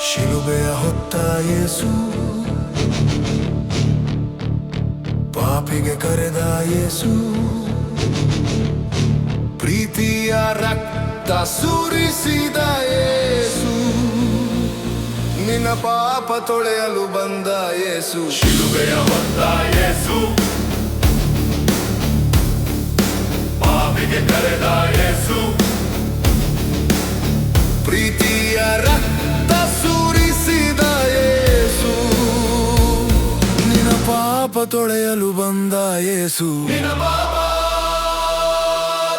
ಶಿಲುಬೆಯ ಹೊತ್ತ ಯೇಸು, ಪಾಪಿಗೆ ಕರೆದ ಯೇಸು, ಪ್ರೀತಿಯ ರಕ್ತ ಸುರಿಸಿದ ಯೇಸು, ನಿನ್ನ ಪಾಪ ತೊಳೆಯಲು ಬಂದ ಯೇಸು. ಶಿಲುಬೆಯ ಹೊತ್ತ ಯೇಸು, ಪಾಪಿಗೆ ಕರೆದ ಯೇಸು, ಪ್ರೀತಿಯ ರಕ್ತ ಸುರಿಸಿದ ಯೇಸು, ನಿನ್ನ ಪಾಪ ತೊಳೆಯಲು ಬಂದ ಯೇಸು. ನಿನ್ನ ಪಾಪ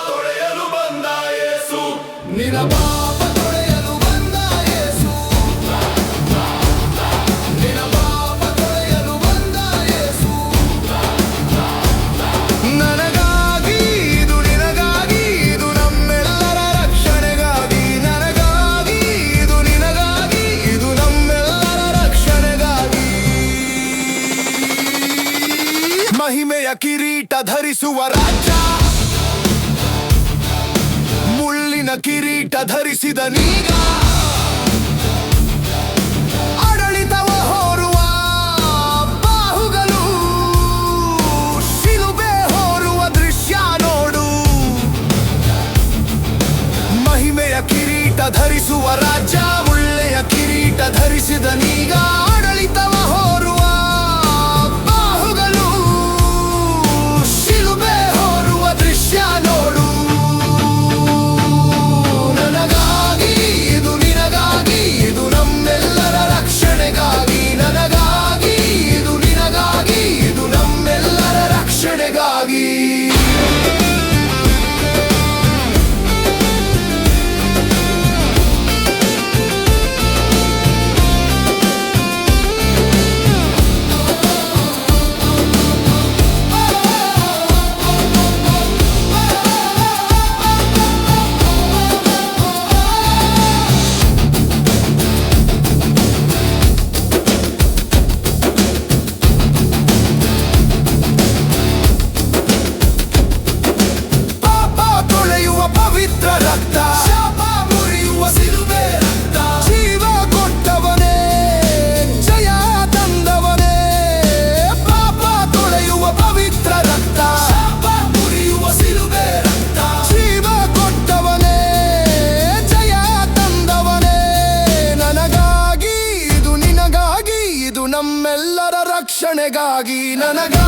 ತೊಳೆಯಲು ಬಂದ ಯೇಸು, ನಿನ್ನ ಪಾಪ ತೊಳೆಯಲು ಬಂದ ಯೇಸು, ನಿನ್ನ ಪಾಪ ತೊಳೆಯಲು ಬಂದ ಯೇಸು. ನನಗಾಗಿ ಇದು ನಿನಗಾಗಿ, ಇದು ನಮ್ಮೆಲ್ಲರ ರಕ್ಷಣೆಗಾಗಿ. ನನಗಾಗಿ ಇದು ನಿನಗಾಗಿ, ಇದು ನಮ್ಮೆಲ್ಲರ ರಕ್ಷಣೆಗಾಗಿ. ಮಹಿಮೆಯ ಕಿರೀಟ ಧರಿಸುವ ರಾಜ, ಮುಳ್ಳಿನ ಕಿರೀಟ ಧರಿಸಿದ ನೀಗ, ಆಡಳಿತವ ಹೊರುವ ಬಾಹುಗಳು, ಶಿಲುಬೆ ಹೊರುವ ದೃಶ್ಯ ನೋಡು. ಮಹಿಮೆಯ ಕಿರೀಟ ಧರಿಸುವ ರಾಜ, ಮುಳ್ಳೆಯ ಕಿರೀಟ ಧರಿಸಿದ ನೀಗ, ಆಡಳಿತವ ಹೊರುವ ಬಾಹುಗಳು, ಶಿಲುಬೆ ಹೊರುವ ದೃಶ್ಯ ನೋಡು. ನನಗಾಗಿ ಇದು ನಿನಗಾಗಿ, ಇದು ನಮ್ಮೆಲ್ಲರ ರಕ್ಷಣೆಗಾಗಿ. ನನಗಾಗಿ ಇದು ನಿನಗಾಗಿ, ಇದು ನಮ್ಮೆಲ್ಲರ ರಕ್ಷಣೆಗಾಗಿ. ಪವಿತ್ರ ರಕ್ತ, ಶಾಪ ಮುರಿಯುವ ಶಿಲುಬೆ ರಕ್ತ, ಜೀವ ಕೊಟ್ಟವನೇ, ಜಯ ತಂದವನೇ. ಪಾಪ ತೊಳೆಯುವ ಪವಿತ್ರ ರಕ್ತ, ಶಾಪ ಮುರಿಯುವ ಶಿಲುಬೆ ರಕ್ತ, ಜೀವ ಕೊಟ್ಟವನೇ, ಜಯ ತಂದವನೇ. ನನಗಾಗಿ ಇದು ನಿನಗಾಗಿ, ಇದು ನಮ್ಮೆಲ್ಲರ ರಕ್ಷಣೆಗಾಗಿ. ನನಗಾಗಿ